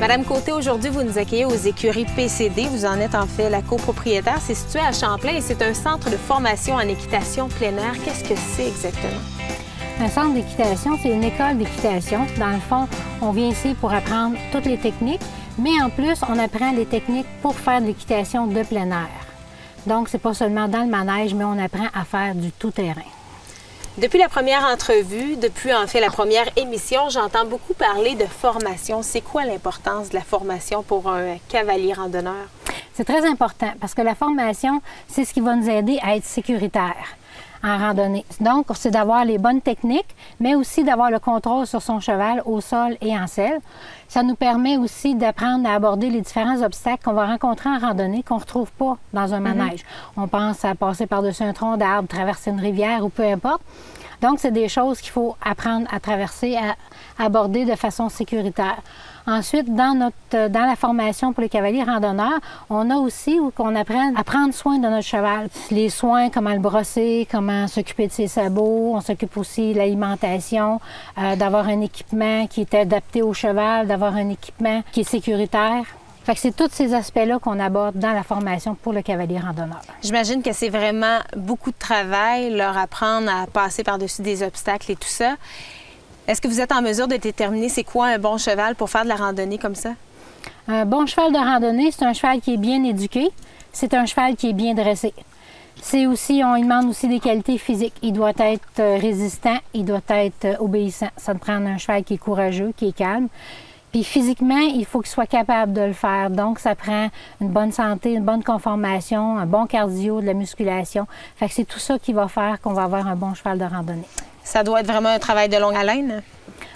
Madame Côté, aujourd'hui, vous nous accueillez aux écuries PCD. Vous en êtes en fait la copropriétaire. C'est situé à Champlain et c'est un centre de formation en équitation plein air. Qu'est-ce que c'est exactement? Un centre d'équitation, c'est une école d'équitation. Dans le fond, on vient ici pour apprendre toutes les techniques, mais en plus, on apprend les techniques pour faire de l'équitation de plein air. Donc, c'est pas seulement dans le manège, mais on apprend à faire du tout-terrain. Depuis la première entrevue, depuis en fait la première émission, j'entends beaucoup parler de formation. C'est quoi l'importance de la formation pour un cavalier randonneur? C'est très important parce que la formation, c'est ce qui va nous aider à être sécuritaire en randonnée. Donc, c'est d'avoir les bonnes techniques, mais aussi d'avoir le contrôle sur son cheval au sol et en selle. Ça nous permet aussi d'apprendre à aborder les différents obstacles qu'on va rencontrer en randonnée qu'on ne retrouve pas dans un manège. On pense à passer par-dessus un tronc d'arbre, traverser une rivière ou peu importe. Donc, c'est des choses qu'il faut apprendre à traverser, à aborder de façon sécuritaire. Ensuite, dans la formation pour les cavaliers randonneurs, on a aussi où on apprend à prendre soin de notre cheval. Les soins, comment le brosser, comment s'occuper de ses sabots. On s'occupe aussi de l'alimentation, d'avoir un équipement qui est adapté au cheval, d'avoir un équipement qui est sécuritaire. Fait que c'est tous ces aspects-là qu'on aborde dans la formation pour le cavalier randonneur. J'imagine que c'est vraiment beaucoup de travail, leur apprendre à passer par-dessus des obstacles et tout ça. Est-ce que vous êtes en mesure de déterminer c'est quoi un bon cheval pour faire de la randonnée comme ça? Un bon cheval de randonnée, c'est un cheval qui est bien éduqué, c'est un cheval qui est bien dressé. C'est aussi, on lui demande aussi des qualités physiques. Il doit être résistant, il doit être obéissant. Ça te prend un cheval qui est courageux, qui est calme. Puis physiquement, il faut qu'il soit capable de le faire. Donc, ça prend une bonne santé, une bonne conformation, un bon cardio, de la musculation. Fait que c'est tout ça qui va faire qu'on va avoir un bon cheval de randonnée. Ça doit être vraiment un travail de longue haleine?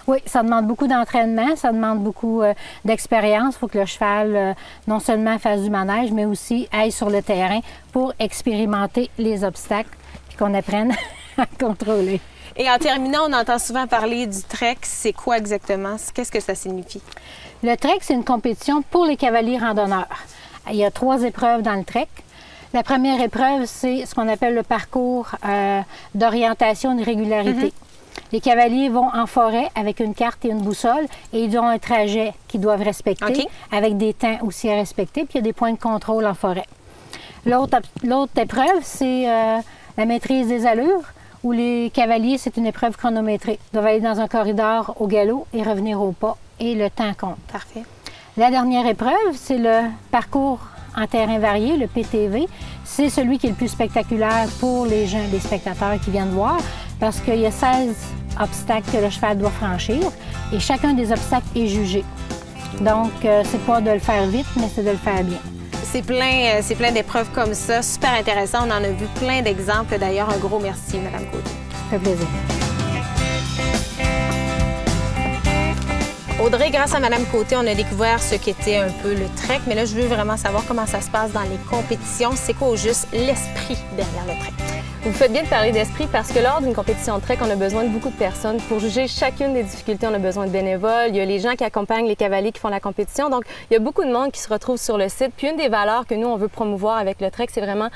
Oui, ça demande beaucoup d'entraînement, ça demande beaucoup d'expérience. Il faut que le cheval non seulement fasse du manège, mais aussi aille sur le terrain pour expérimenter les obstacles puis qu'on apprenne à contrôler. Et en terminant, on entend souvent parler du trek. C'est quoi exactement? Qu'est-ce que ça signifie? Le trek, c'est une compétition pour les cavaliers randonneurs. Il y a 3 épreuves dans le trek. La première épreuve, c'est ce qu'on appelle le parcours d'orientation de régularité. Les cavaliers vont en forêt avec une carte et une boussole et ils ont un trajet qu'ils doivent respecter avec des temps aussi à respecter. Puis il y a des points de contrôle en forêt. L'autre épreuve, c'est la maîtrise des allures, où les cavaliers, c'est une épreuve chronométrée. Ils doivent aller dans un corridor au galop et revenir au pas et le temps compte. Parfait. La dernière épreuve, c'est le parcours en terrain varié, le PTV. C'est celui qui est le plus spectaculaire pour les gens, les spectateurs qui viennent voir, parce qu'il y a 16 obstacles que le cheval doit franchir et chacun des obstacles est jugé. Donc, c'est pas de le faire vite, mais c'est de le faire bien. C'est plein d'épreuves comme ça, super intéressant. On en a vu plein d'exemples. D'ailleurs, un gros merci, Mme Côté. Ça fait plaisir. Audrey, grâce à Mme Côté, on a découvert ce qu'était un peu le trek, mais là, je veux vraiment savoir comment ça se passe dans les compétitions. C'est quoi au juste l'esprit derrière le trek? Vous faites bien de parler d'esprit parce que lors d'une compétition de trek, on a besoin de beaucoup de personnes. Pour juger chacune des difficultés, on a besoin de bénévoles. Il y a les gens qui accompagnent les cavaliers qui font la compétition. Donc, il y a beaucoup de monde qui se retrouve sur le site. Puis une des valeurs que nous, on veut promouvoir avec le trek, c'est vraiment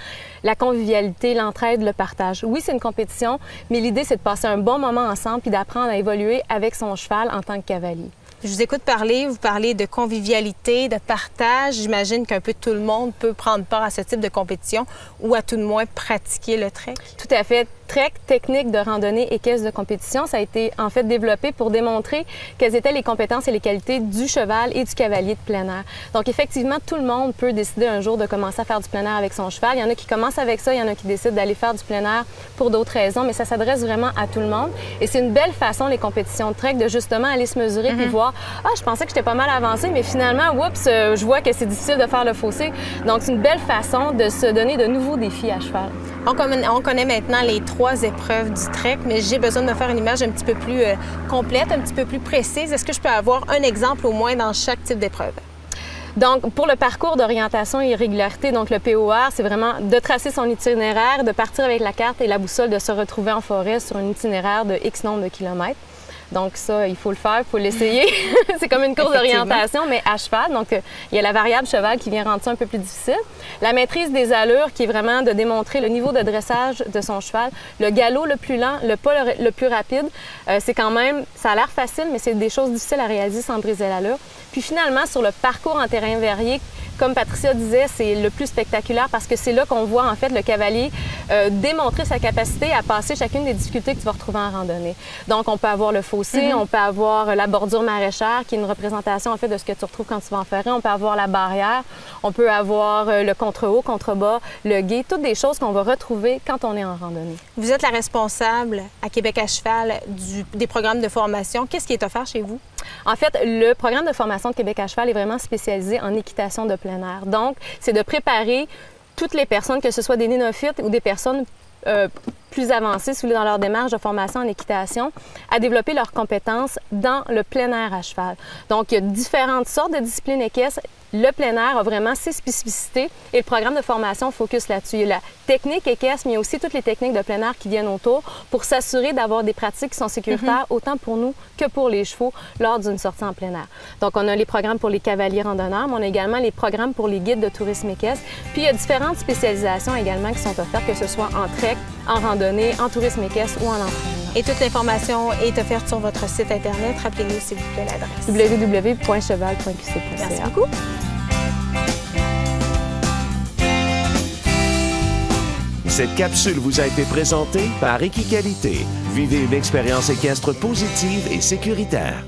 la convivialité, l'entraide, le partage. Oui, c'est une compétition, mais l'idée, c'est de passer un bon moment ensemble puis d'apprendre à évoluer avec son cheval en tant que cavalier. Je vous écoute parler, vous parlez de convivialité, de partage. J'imagine qu'un peu tout le monde peut prendre part à ce type de compétition ou à tout de moins pratiquer le trek. Tout à fait. Trek, technique de randonnée et caisse de compétition, ça a été en fait développé pour démontrer quelles étaient les compétences et les qualités du cheval et du cavalier de plein air. Donc effectivement, tout le monde peut décider un jour de commencer à faire du plein air avec son cheval. Il y en a qui commencent avec ça, il y en a qui décident d'aller faire du plein air pour d'autres raisons, mais ça s'adresse vraiment à tout le monde. Et c'est une belle façon, les compétitions de trek, de justement aller se mesurer puis voir « Ah, je pensais que j'étais pas mal avancée, mais finalement, oups, je vois que c'est difficile de faire le fossé. » Donc c'est une belle façon de se donner de nouveaux défis à cheval. On connaît maintenant les 3 épreuves du trek, mais j'ai besoin de me faire une image un petit peu plus complète, un petit peu plus précise. Est-ce que je peux avoir un exemple au moins dans chaque type d'épreuve? Donc, pour le parcours d'orientation et régularité, donc le POR, c'est vraiment de tracer son itinéraire, de partir avec la carte et la boussole, de se retrouver en forêt sur un itinéraire de X nombre de kilomètres. Donc ça, il faut le faire, il faut l'essayer. C'est comme une course d'orientation, mais à cheval. Donc, il y a la variable cheval qui vient rendre ça un peu plus difficile. La maîtrise des allures, qui est vraiment de démontrer le niveau de dressage de son cheval. Le galop le plus lent, le pas le plus rapide. C'est quand même, ça a l'air facile, mais c'est des choses difficiles à réaliser sans briser l'allure. Puis Puis finalement, sur le parcours en terrain verrier, comme Patricia disait, c'est le plus spectaculaire parce que c'est là qu'on voit en fait le cavalier démontrer sa capacité à passer chacune des difficultés que tu vas retrouver en randonnée. Donc, on peut avoir le fossé, on peut avoir la bordure maraîchère qui est une représentation en fait de ce que tu retrouves quand tu vas en forêt. On peut avoir la barrière, on peut avoir le contre-haut, contre-bas, le gué, toutes des choses qu'on va retrouver quand on est en randonnée. Vous êtes la responsable à Québec à cheval des programmes de formation. Qu'est-ce qui est offert chez vous? En fait, le programme de formation de Québec à cheval est vraiment spécialisé en équitation de plein air. Donc, c'est de préparer toutes les personnes, que ce soit des néophytes ou des personnes plus avancées, si vous voulez, dans leur démarche de formation en équitation, à développer leurs compétences dans le plein air à cheval. Donc, il y a différentes sortes de disciplines équestres. Le plein air a vraiment ses spécificités et le programme de formation focus là-dessus. Il y a la technique équestre, mais il y a aussi toutes les techniques de plein air qui viennent autour pour s'assurer d'avoir des pratiques qui sont sécuritaires autant pour nous que pour les chevaux lors d'une sortie en plein air. Donc, on a les programmes pour les cavaliers randonneurs, mais on a également les programmes pour les guides de tourisme équestre. Puis, il y a différentes spécialisations également qui sont offertes, que ce soit en trek, en randonnée, en tourisme équestre ou en entraînement. Et toute l'information est offerte sur votre site Internet. Rappelez-nous, s'il vous plaît, l'adresse. www.cheval.qc.ca. Merci beaucoup. Cette capsule vous a été présentée par Équiqualité. Vivez une expérience équestre positive et sécuritaire.